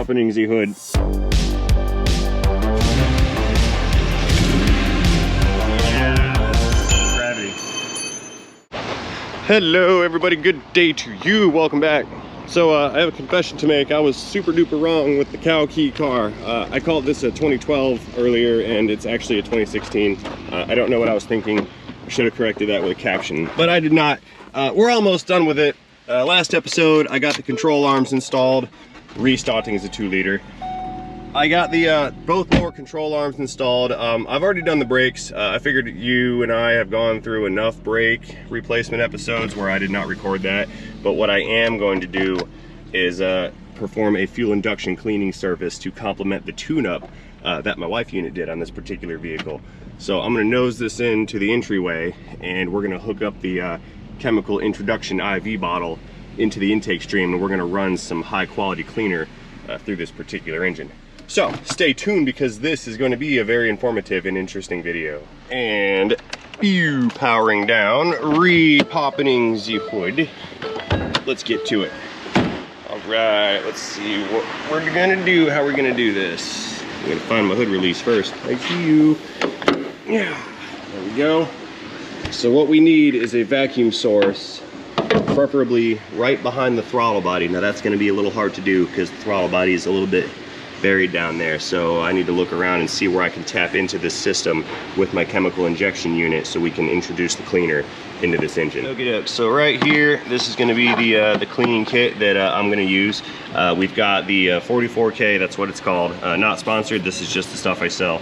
Re-popping the hood. Gravity. Hello everybody, good day to you. Welcome back. So I have a confession to make. I was super duper wrong with the cow key car. I called this a 2012 earlier and it's actually a 2016. I don't know what I was thinking. I should have corrected that with a caption, but I did not. We're almost done with it. Last episode I got the control arms installed. Restarting is a 2-liter. I got the both lower control arms installed. I've already done the brakes. I figured you and I have gone through enough brake replacement episodes where I did not record that. But what I am going to do is perform a fuel induction cleaning service to complement the tune-up that my wife unit did on this particular vehicle. So I'm gonna nose this into the entryway and we're gonna hook up the chemical introduction IV bottle into the intake stream, and we're gonna run some high quality cleaner through this particular engine. So stay tuned because this is going to be a very informative and interesting video. And powering down, re-popping the hood. Let's get to it. All right, let's see what we're gonna do. How we're gonna do this. I'm gonna find my hood release first. I see you. Yeah, there we go. So what we need is a vacuum source, preferably right behind the throttle body. Now that's gonna be a little hard to do because the throttle body is a little bit buried down there. So I need to look around and see where I can tap into this system with my chemical injection unit so we can introduce the cleaner into this engine. Okay, so right here, this is gonna be the cleaning kit that I'm gonna use. We've got the 44K, that's what it's called. Not sponsored, this is just the stuff I sell.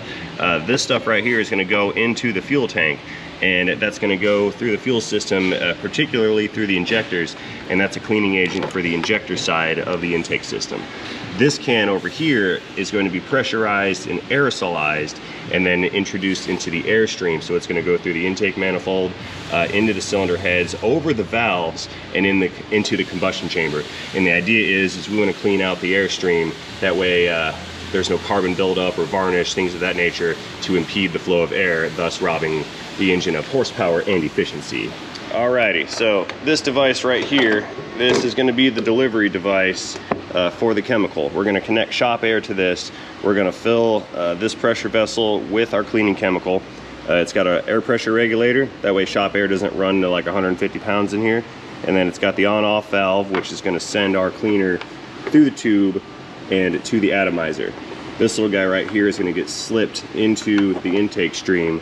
This stuff right here is gonna go into the fuel tank, and that's going to go through the fuel system, particularly through the injectors, and that's a cleaning agent for the injector side of the intake system. This can over here is going to be pressurized and aerosolized and then introduced into the airstream. So it's going to go through the intake manifold, into the cylinder heads, over the valves, and into the combustion chamber. And the idea is we want to clean out the airstream. That way there's no carbon buildup or varnish, things of that nature, to impede the flow of air, thus robbing the engine of horsepower and efficiency. Alrighty, so this device right here, this is going to be the delivery device for the chemical. We're going to connect shop air to this. We're going to fill this pressure vessel with our cleaning chemical. It's got an air pressure regulator, that way shop air doesn't run to like 150 pounds in here. And then it's got the on-off valve, which is going to send our cleaner through the tube and to the atomizer. This little guy right here is going to get slipped into the intake stream,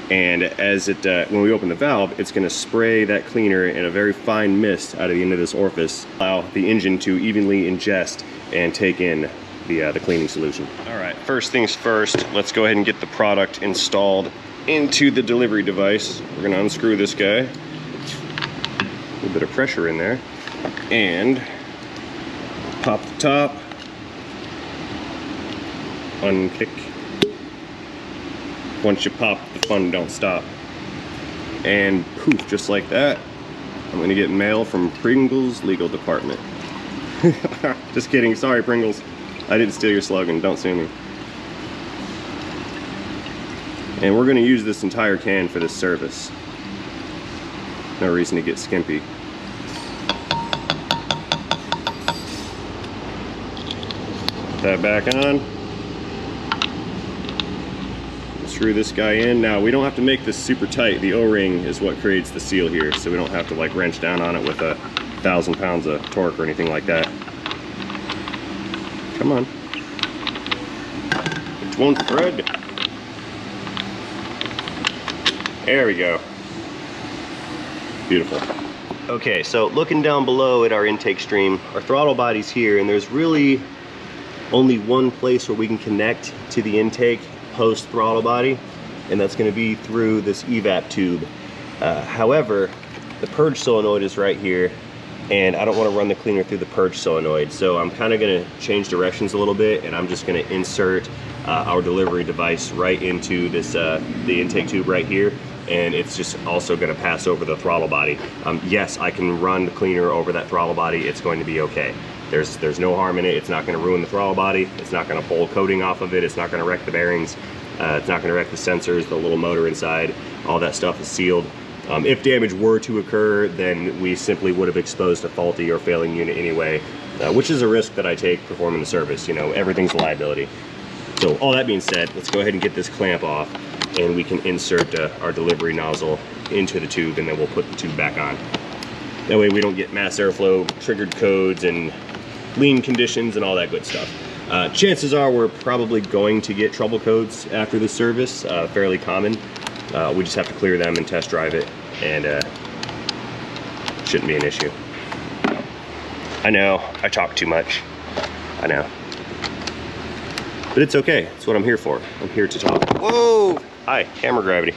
and as it when we open the valve, it's going to spray that cleaner in a very fine mist out of the end of this orifice, allow the engine to evenly ingest and take in the cleaning solution. All right, first things first, let's go ahead and get the product installed into the delivery device. We're going to unscrew this guy, a little bit of pressure in there, and pop the top, unclick. Once you pop, the fun don't stop. And poof, just like that, I'm gonna get mail from Pringles legal department. Just kidding, sorry Pringles. I didn't steal your slogan, don't sue me. And we're gonna use this entire can for this service. No reason to get skimpy. Put that back on. Screw this guy in. Now we don't have to make this super tight. The O-ring is what creates the seal here, so we don't have to like wrench down on it with 1,000 pounds of torque or anything like that. Come on. It won't thread. There we go. Beautiful. Okay, so looking down below at our intake stream, our throttle body's here, and there's really only one place where we can connect to the intake post throttle body, and that's going to be through this evap tube. However, the purge solenoid is right here, and I don't want to run the cleaner through the purge solenoid, so I'm kind of going to change directions a little bit, and I'm just going to insert our delivery device right into this the intake tube right here, and it's just also going to pass over the throttle body. Yes, I can run the cleaner over that throttle body. It's going to be okay. There's no harm in it. It's not going to ruin the throttle body. It's not going to pull coating off of it. It's not going to wreck the bearings. It's not going to wreck the sensors, the little motor inside. All that stuff is sealed. If damage were to occur, then we simply would have exposed a faulty or failing unit anyway. which is a risk that I take performing the service. You know, everything's a liability. So all that being said, let's go ahead and get this clamp off, and we can insert our delivery nozzle into the tube, and then we'll put the tube back on. That way we don't get mass airflow, triggered codes, and lean conditions, and all that good stuff. Chances are we're probably going to get trouble codes after the service, fairly common. We just have to clear them and test drive it, and shouldn't be an issue. I know, I talk too much. I know. But it's okay, it's what I'm here for. I'm here to talk. Whoa! Hi, camera gravity.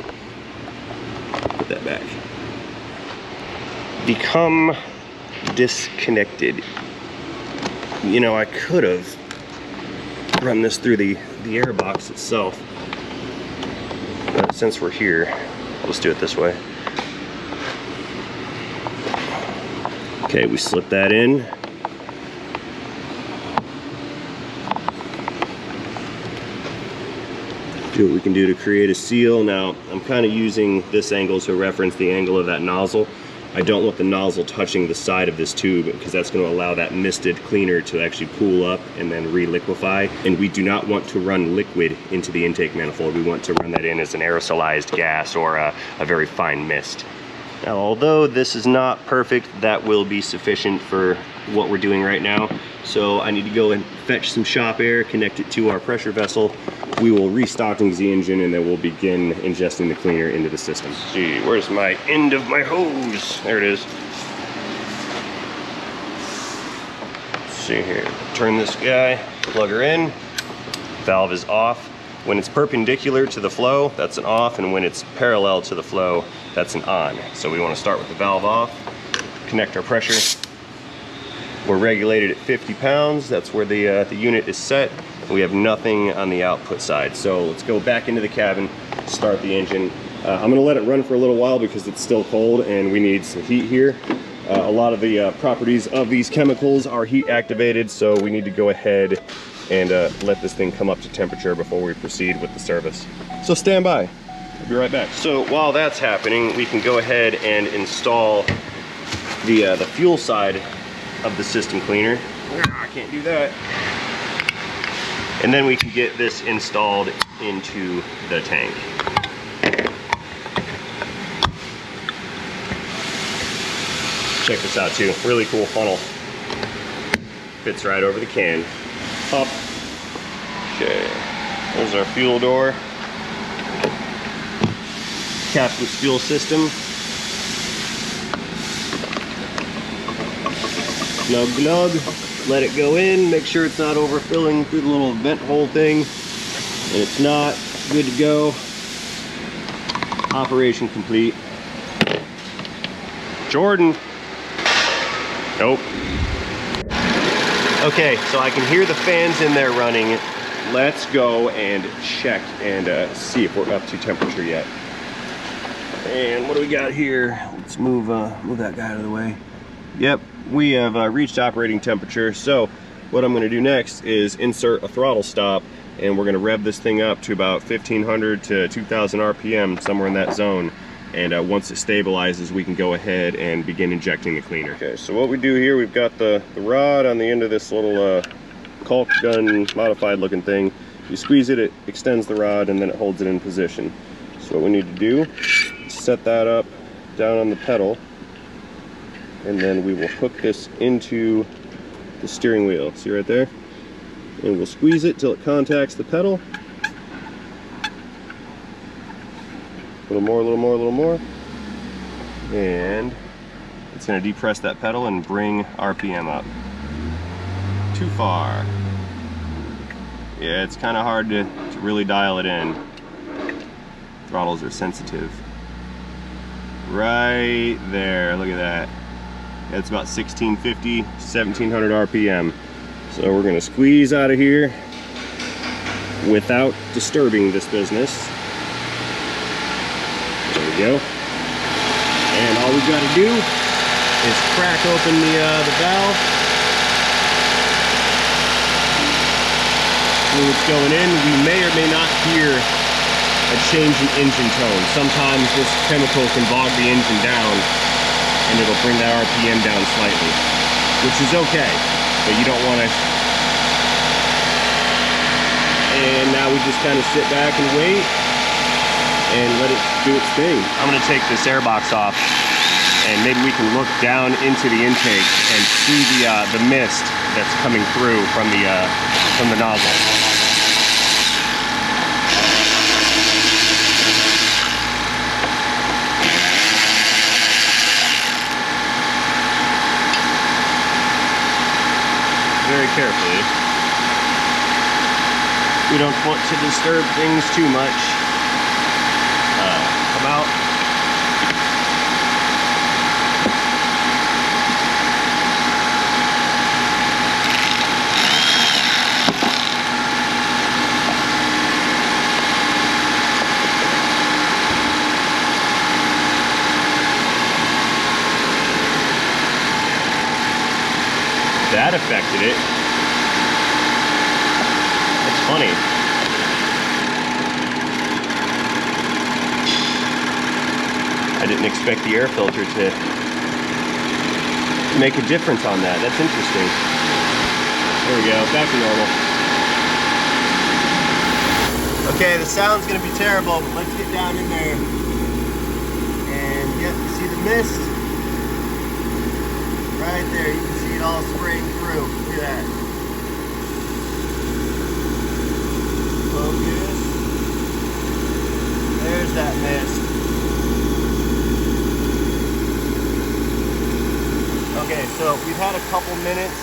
Put that back. Become disconnected. You know, I could have run this through the air box itself. But since we're here, I'll just do it this way. Okay, we slip that in. Do what we can do to create a seal. Now, I'm kind of using this angle to reference the angle of that nozzle. I don't want the nozzle touching the side of this tube because that's going to allow that misted cleaner to actually pool up and then re-liquefy. And we do not want to run liquid into the intake manifold. We want to run that in as an aerosolized gas or a very fine mist. Now, although this is not perfect, that will be sufficient for what we're doing right now. So I need to go and fetch some shop air, connect it to our pressure vessel. We will restock the engine, and then we'll begin ingesting the cleaner into the system. Let's see, where's my end of my hose? There it is. Let's see here. Turn this guy, plug her in. Valve is off. When it's perpendicular to the flow, that's an off, and when it's parallel to the flow, that's an on. So we want to start with the valve off, connect our pressure. We're regulated at 50 pounds. That's where the unit is set. We have nothing on the output side. So let's go back into the cabin, start the engine. I'm gonna let it run for a little while because it's still cold and we need some heat here. A lot of the properties of these chemicals are heat activated, so we need to go ahead and let this thing come up to temperature before we proceed with the service. So stand by, I'll be right back. So while that's happening, we can go ahead and install the fuel side of the system cleaner. I can't do that. And then we can get this installed into the tank. Check this out too, really cool funnel. Fits right over the can. Up. Okay, there's our fuel door. Capped with fuel system. Glug glug. Let it go in, make sure it's not overfilling through the little vent hole thing. And it's not, good to go. Operation complete. Jordan. Nope. Okay, so I can hear the fans in there running. Let's go and check and see if we're up to temperature yet. And what do we got here? Let's move that guy out of the way. Yep, we have reached operating temperature. So what I'm going to do next is insert a throttle stop, and we're going to rev this thing up to about 1500 to 2000 RPM, somewhere in that zone. And once it stabilizes, we can go ahead and begin injecting the cleaner. Okay, so what we do here, we've got the rod on the end of this little caulk gun modified looking thing. You squeeze it, it extends the rod, and then it holds it in position. So what we need to do is set that up down on the pedal, and then we will hook this into the steering wheel. See right there? And we'll squeeze it till it contacts the pedal. A little more, a little more, a little more. And it's going to depress that pedal and bring RPM up. Too far. Yeah, it's kind of hard to really dial it in. Throttles are sensitive. Right there, look at that. It's about 1650, 1700 RPM. So we're going to squeeze out of here without disturbing this business. There we go. And all we've got to do is crack open the valve. Fluid's going in. We may or may not hear a change in engine tone. Sometimes this chemical can bog the engine down and it'll bring that RPM down slightly, which is okay. but you don't want to. And now we just kind of sit back and wait and let it do its thing. I'm going to take this air box off, and maybe we can look down into the intake and see the mist that's coming through from the nozzle. Very carefully. We don't want to disturb things too much. Come out. That affected it. That's funny. I didn't expect the air filter to make a difference on that. That's interesting. There we go, back to normal. Okay, the sound's gonna be terrible, but let's get down in there. And yep, you see the mist? Right there, you can see it all spraying through. Look at that. Focus. There's that mist. Okay, so we've had a couple minutes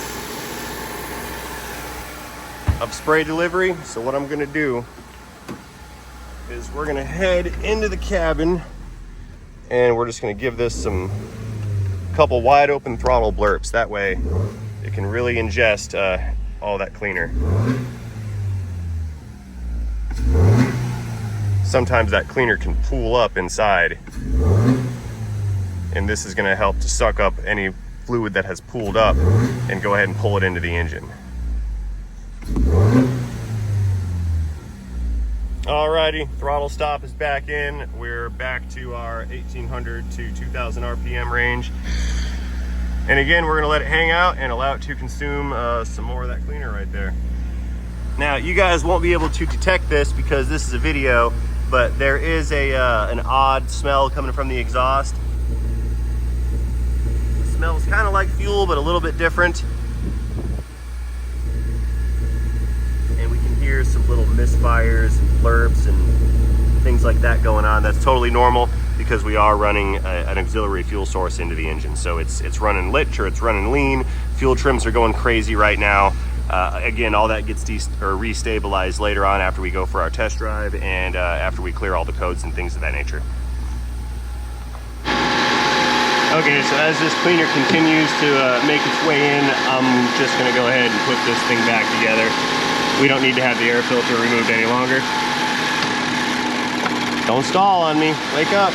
of spray delivery. So what I'm gonna do is we're gonna head into the cabin and we're just gonna give this some couple wide open throttle blurps. That way it can really ingest all that cleaner. Sometimes that cleaner can pool up inside, and this is going to help to suck up any fluid that has pooled up and go ahead and pull it into the engine. Alrighty, throttle stop is back in. We're back to our 1800 to 2000 RPM range. And again, we're gonna let it hang out and allow it to consume some more of that cleaner right there. Now, you guys won't be able to detect this because this is a video, but there is an odd smell coming from the exhaust. It smells kind of like fuel, but a little bit different. And we can hear some little misfires and blurps and things like that going on. That's totally normal because we are running an auxiliary fuel source into the engine. So it's running lit or it's running lean. Fuel trims are going crazy right now. Again, all that gets restabilized later on after we go for our test drive and after we clear all the codes and things of that nature. Okay, so as this cleaner continues to make its way in, I'm just gonna go ahead and put this thing back together. We don't need to have the air filter removed any longer. Don't stall on me, wake up.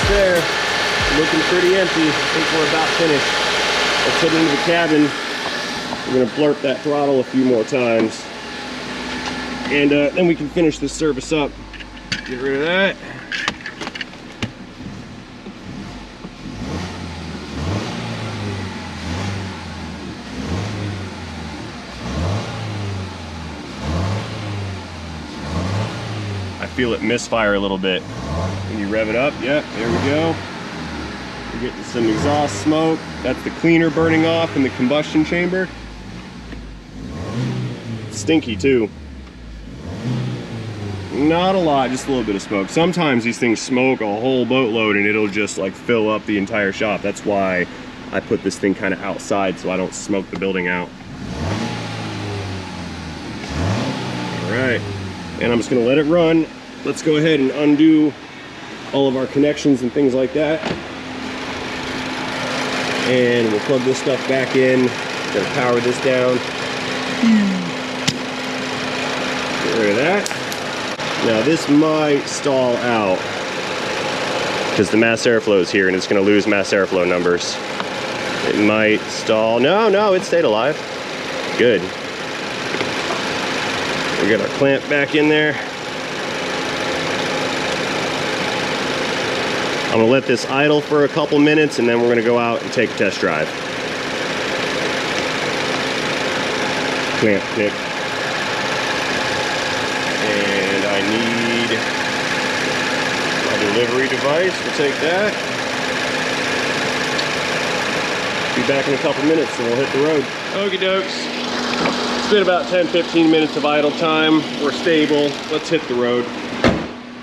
There, looking pretty empty. I think we're about finished. Let's head into the cabin. We're gonna blurp that throttle a few more times, and then we can finish this service up. Get rid of that. I feel it misfire a little bit. When you rev it up, yeah, there we go. We're getting some exhaust smoke. That's the cleaner burning off in the combustion chamber. It's stinky too. Not a lot, just a little bit of smoke. Sometimes these things smoke a whole boatload and it'll just like fill up the entire shop. That's why I put this thing kind of outside so I don't smoke the building out. All right, and I'm just gonna let it run. Let's go ahead and undo all of our connections and things like that. And we'll plug this stuff back in. Gonna power this down. Get rid of that. Now this might stall out because the mass airflow is here and it's going to lose mass airflow numbers. It might stall. No, it stayed alive. Good. We got our clamp back in there. I'm going to let this idle for a couple minutes and then we're going to go out and take a test drive. Clamp pick. I need my delivery device. We'll take that. Be back in a couple minutes and we'll hit the road. Okie dokes. It's been about 10-15 minutes of idle time. We're stable. Let's hit the road.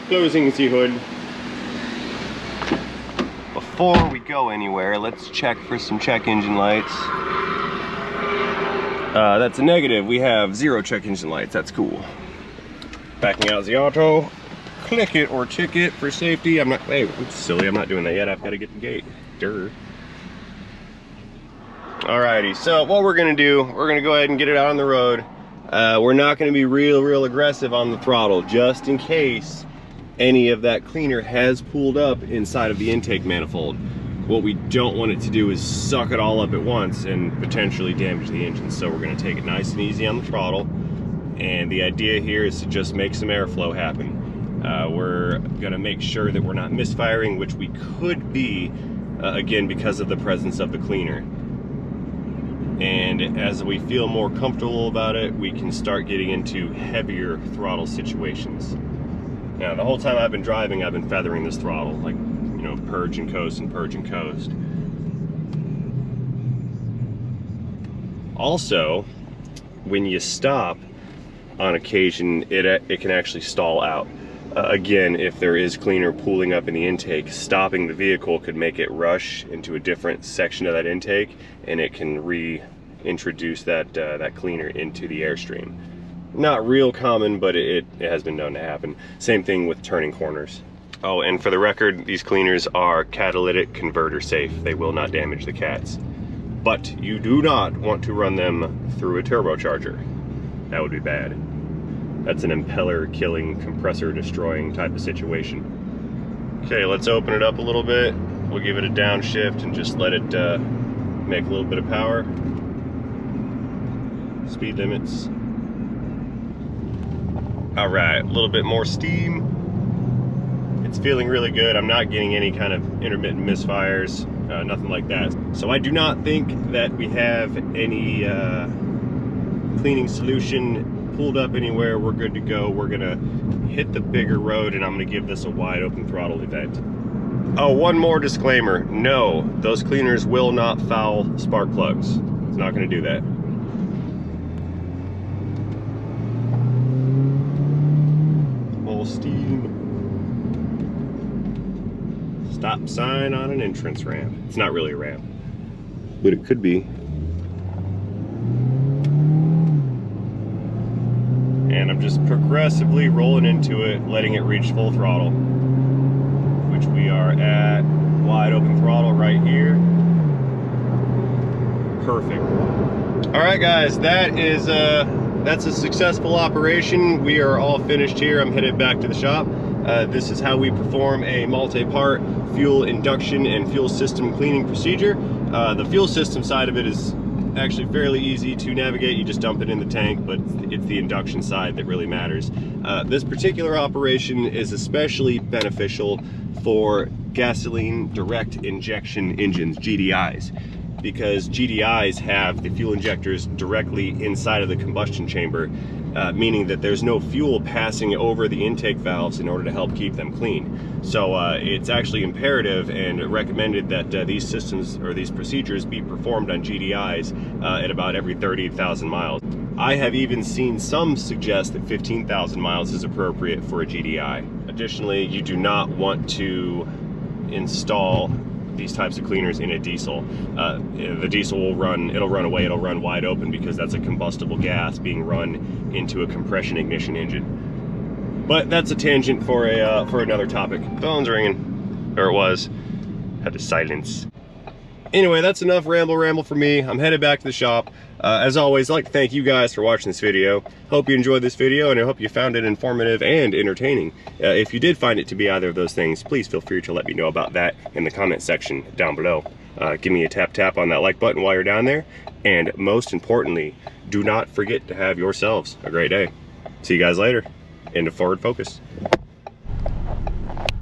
Closing the hood. Before we go anywhere, let's check for some check engine lights. That's a negative. We have 0 check engine lights. That's cool. Backing out the auto, click it or tick it for safety. Hey, oops, silly, I'm not doing that yet. I've got to get the gate. Durr. Alrighty, so what we're gonna do, we're gonna go ahead and get it out on the road. We're not gonna be real aggressive on the throttle, just in case any of that cleaner has pooled up inside of the intake manifold. What we don't want it to do is suck it all up at once and potentially damage the engine. So we're gonna take it nice and easy on the throttle. And the idea here is to just make some airflow happen. We're gonna make sure that we're not misfiring, which we could be, again, because of the presence of the cleaner. And as we feel more comfortable about it, we can start getting into heavier throttle situations. Now, the whole time I've been driving, I've been feathering this throttle, like, you know, purge and coast and purge and coast. Also, when you stop, on occasion, it can actually stall out. Again, if there is cleaner pooling up in the intake, stopping the vehicle could make it rush into a different section of that intake, and it can reintroduce that cleaner into the airstream. Not real common, but it has been known to happen. Same thing with turning corners. Oh, and for the record, these cleaners are catalytic converter safe. They will not damage the cats. But you do not want to run them through a turbocharger. That would be bad. That's an impeller killing, compressor destroying type of situation. Okay, let's open it up a little bit. We'll give it a downshift and just let it make a little bit of power. Speed limits. All right, a little bit more steam. It's feeling really good. I'm not getting any kind of intermittent misfires, nothing like that. So I do not think that we have any cleaning solution pulled up anywhere. We're good to go. We're gonna hit the bigger road and I'm gonna give this a wide open throttle event. Oh, one more disclaimer. No, those cleaners will not foul spark plugs. It's not gonna do that. Full steam. Stop sign on an entrance ramp. It's not really a ramp, but it could be. And I'm just progressively rolling into it, letting it reach full throttle, which we are at wide open throttle right here. Perfect. All right, guys, that's a successful operation. We are all finished here. I'm headed back to the shop. This is how we perform a multi-part fuel induction and fuel system cleaning procedure. The fuel system side of it is actually fairly easy to navigate. You just dump it in the tank, but it's the induction side that really matters. This particular operation is especially beneficial for gasoline direct injection engines, GDIs, because GDIs have the fuel injectors directly inside of the combustion chamber, meaning that there's no fuel passing over the intake valves in order to help keep them clean. So it's actually imperative and recommended that these systems or these procedures be performed on GDIs at about every 30,000 miles. I have even seen some suggest that 15,000 miles is appropriate for a GDI. Additionally, you do not want to install these types of cleaners in a diesel. The diesel will run, it'll run away, it'll run wide open because that's a combustible gas being run into a compression ignition engine. But that's a tangent for another topic. Phone's ringing, or it was. Had to silence. Anyway, that's enough ramble for me. I'm headed back to the shop. As always, I'd like to thank you guys for watching this video. Hope you enjoyed this video, and I hope you found it informative and entertaining. If you did find it to be either of those things, please feel free to let me know about that in the comment section down below. Give me a tap on that like button while you're down there, and most importantly, do not forget to have yourselves a great day. See you guys later. Into Forward Focus.